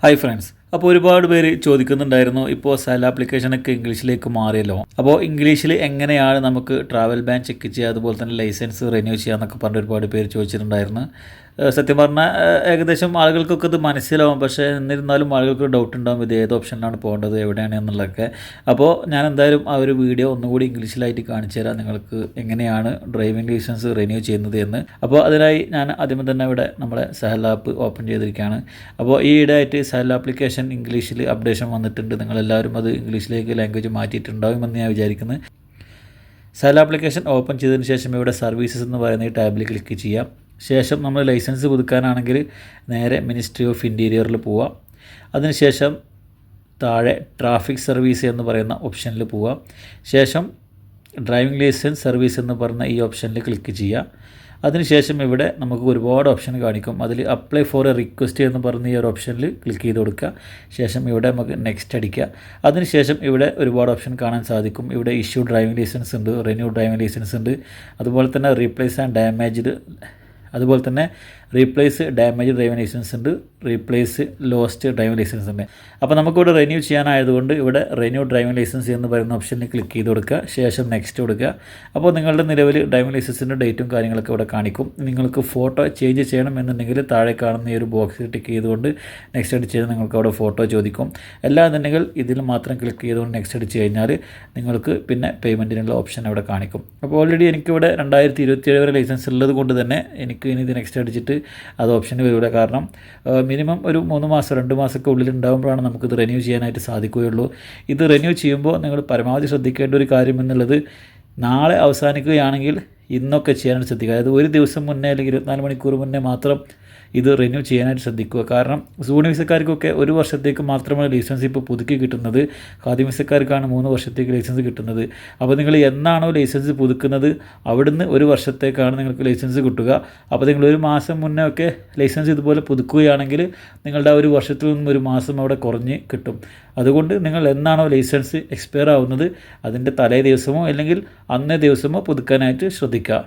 Hi friends. അപ്പോൾ ഒരുപാട് പേര് ചോദിക്കുന്നുണ്ടായിരുന്നു, ഇപ്പോൾ സെൽ ആപ്ലിക്കേഷനൊക്കെ ഇംഗ്ലീഷിലേക്ക് മാറിയല്ലോ. അപ്പോൾ ഇംഗ്ലീഷിൽ എങ്ങനെയാണ് നമുക്ക് ട്രാവൽ ബാൻ ചെക്ക് ചെയ്യുക, അതുപോലെ തന്നെ ലൈസൻസ് റിന്യൂ ചെയ്യുക എന്നൊക്കെ പറഞ്ഞ് ഒരുപാട് പേര് ചോദിച്ചിട്ടുണ്ടായിരുന്നു. സത്യം പറഞ്ഞാൽ ഏകദേശം ആളുകൾക്കൊക്കെ ഇത് മനസ്സിലാവും. പക്ഷേ എന്നിരുന്നാലും ആളുകൾക്ക് ഡൗട്ട് ഉണ്ടാകും, ഇത് ഏത് ഓപ്ഷനിലാണ് പോകേണ്ടത്, എവിടെയാണ് എന്നുള്ളതൊക്കെ. അപ്പോൾ ഞാൻ എന്തായാലും ആ ഒരു വീഡിയോ ഒന്നുകൂടി ഇംഗ്ലീഷിലായിട്ട് കാണിച്ചു തരാം നിങ്ങൾക്ക് എങ്ങനെയാണ് ഡ്രൈവിംഗ് ലൈസൻസ് റിന്യൂ ചെയ്യുന്നത് എന്ന്. അപ്പോൾ അതിനായി ഞാൻ ആദ്യമേ തന്നെ ഇവിടെ നമ്മളെ സെൽ ആപ്പ് ഓപ്പൺ ചെയ്തിരിക്കുകയാണ്. അപ്പോൾ ഈ ഇടയായിട്ട് സെൽ ആപ്ലിക്കേഷൻ ഇംഗ്ലീഷിൽ അപ്ഡേഷൻ വന്നിട്ടുണ്ട്. നിങ്ങളെല്ലാവരും അത് ഇംഗ്ലീഷിലേക്ക് ലാംഗ്വേജ് മാറ്റിയിട്ടുണ്ടാകുമെന്ന് ഞാൻ വിചാരിക്കുന്നത്. സെൽ ആപ്ലിക്കേഷൻ ഓപ്പൺ ചെയ്തതിന് ശേഷം ഇവിടെ സർവീസസ് എന്ന് പറയുന്ന ഈ ടാബിൽ ക്ലിക്ക് ചെയ്യാം. ശേഷം നമ്മൾ ലൈസൻസ് പുതുക്കാനാണെങ്കിൽ നേരെ മിനിസ്ട്രി ഓഫ് ഇൻറ്റീരിയറിൽ പോവാം. അതിനുശേഷം താഴെ ട്രാഫിക് സർവീസ് എന്ന് പറയുന്ന ഓപ്ഷനിൽ പോവാം. ശേഷം ഡ്രൈവിംഗ് ലൈസൻസ് സർവീസ് എന്ന് പറയുന്ന ഈ ഓപ്ഷനിൽ ക്ലിക്ക് ചെയ്യുക. അതിനുശേഷം ഇവിടെ നമുക്ക് ഒരുപാട് ഓപ്ഷൻ കാണിക്കും. അതിൽ അപ്ലൈ ഫോർ എ റിക്വസ്റ്റ് എന്ന് പറഞ്ഞ ഈ ഒരു ഓപ്ഷനിൽ ക്ലിക്ക് ചെയ്ത് കൊടുക്കുക. ശേഷം ഇവിടെ നമുക്ക് നെക്സ്റ്റ് അടിക്കുക. അതിനുശേഷം ഇവിടെ ഒരുപാട് ഓപ്ഷൻ കാണാൻ സാധിക്കും. ഇവിടെ ഇഷ്യൂ ഡ്രൈവിംഗ് ലൈസൻസ് ഉണ്ട്, റിന്യൂ ഡ്രൈവിംഗ് ലൈസൻസ് ഉണ്ട്, അതുപോലെ തന്നെ റീപ്ലേസ് ആൻഡ് ഡാമേജ്ഡ്, അതുപോലെ തന്നെ റീപ്ലേസ് ഡാമേജ് ഡ്രൈവിംഗ് ലൈസൻസ് ഉണ്ട്, റീപ്ലേസ് ലോസ്റ്റ് ഡ്രൈവിംഗ് ലൈസൻസ് ഉണ്ട്. അപ്പോൾ നമുക്കിവിടെ റിന്യൂ ചെയ്യാനായതുകൊണ്ട് ഇവിടെ റിന്യൂ ഡ്രൈവിംഗ് ലൈസൻസ് എന്ന് പറയുന്ന ഓപ്ഷനിൽ ക്ലിക്ക് ചെയ്ത് കൊടുക്കുക. ശേഷം നെക്സ്റ്റ് കൊടുക്കുക. അപ്പോൾ നിങ്ങളുടെ നിലവിൽ ഡ്രൈവിംഗ് ലൈസൻസിൻ്റെ ഡേറ്റും കാര്യങ്ങളൊക്കെ ഇവിടെ കാണിക്കും. നിങ്ങൾക്ക് ഫോട്ടോ ചേഞ്ച് ചെയ്യണമെന്നുണ്ടെങ്കിൽ താഴെ കാണുന്ന ഈ ഒരു ബോക്സിൽ ടിക്ക് ചെയ്തുകൊണ്ട് നെക്സ്റ്റ് അടിച്ച് കഴിഞ്ഞാൽ നിങ്ങൾക്ക് അവിടെ ഫോട്ടോ ചോദിക്കും. അല്ലാന്നുണ്ടെങ്കിൽ ഇതിൽ മാത്രം ക്ലിക്ക് ചെയ്തുകൊണ്ട് നെക്സ്റ്റ് അടിച്ച് കഴിഞ്ഞാൽ നിങ്ങൾക്ക് പിന്നെ പേയ്മെൻറ്റിനുള്ള ഓപ്ഷൻ അവിടെ കാണിക്കും. അപ്പോൾ ഓൾറെഡി എനിക്കിവിടെ 2027 വരെ ലൈസൻസ് ഉള്ളത് കൊണ്ട് തന്നെ എനിക്ക് ഇനി ഇത് നെക്സ്റ്റ് അടിച്ചിട്ട് അത് ഓപ്ഷന് വരില്ല. കാരണം മിനിമം ഒരു 3 മാസം 2 മാസമൊക്കെ ഉള്ളിൽ ഉണ്ടാകുമ്പോഴാണ് നമുക്കിത് റിന്യൂ ചെയ്യാനായിട്ട് സാധിക്കുകയുള്ളൂ. ഇത് റിന്യൂ ചെയ്യുമ്പോൾ നിങ്ങൾ പരമാവധി ശ്രദ്ധിക്കേണ്ട ഒരു കാര്യം എന്നുള്ളത്, നാളെ അവസാനിക്കുകയാണെങ്കിൽ ഇന്നൊക്കെ ചെയ്യാനായിട്ട് ശ്രദ്ധിക്കുക. അതായത് ഒരു ദിവസം മുന്നേ അല്ലെങ്കിൽ 24 മണിക്കൂർ മുന്നേ മാത്രം ഇത് റിന്യൂ ചെയ്യാനായിട്ട് ശ്രദ്ധിക്കുക. കാരണം സൂണി വിസക്കാർക്കൊക്കെ 1 വർഷത്തേക്ക് മാത്രമാണ് ലൈസൻസ് ഇപ്പോൾ പുതുക്കി കിട്ടുന്നത്. ഖാദി വിസക്കാർക്കാണ് 3 വർഷത്തേക്ക് ലൈസൻസ് കിട്ടുന്നത്. അപ്പോൾ നിങ്ങൾ എന്നാണോ ലൈസൻസ് പുതുക്കുന്നത് അവിടുന്ന് 1 വർഷത്തേക്കാണ് നിങ്ങൾക്ക് ലൈസൻസ് കിട്ടുക. അപ്പോൾ നിങ്ങൾ 1 മാസം മുന്നേ ഒക്കെ ലൈസൻസ് ഇതുപോലെ പുതുക്കുകയാണെങ്കിൽ നിങ്ങളുടെ ആ 1 വർഷത്തിൽ നിന്നും 1 മാസം അവിടെ കുറഞ്ഞ് കിട്ടും. അതുകൊണ്ട് നിങ്ങൾ എന്നാണോ ലൈസൻസ് എക്സ്പയർ ആവുന്നത് അതിൻ്റെ തലേ ദിവസമോ അല്ലെങ്കിൽ അന്നേ ദിവസമോ പുതുക്കാനായിട്ട് ശ്രദ്ധിക്കുക.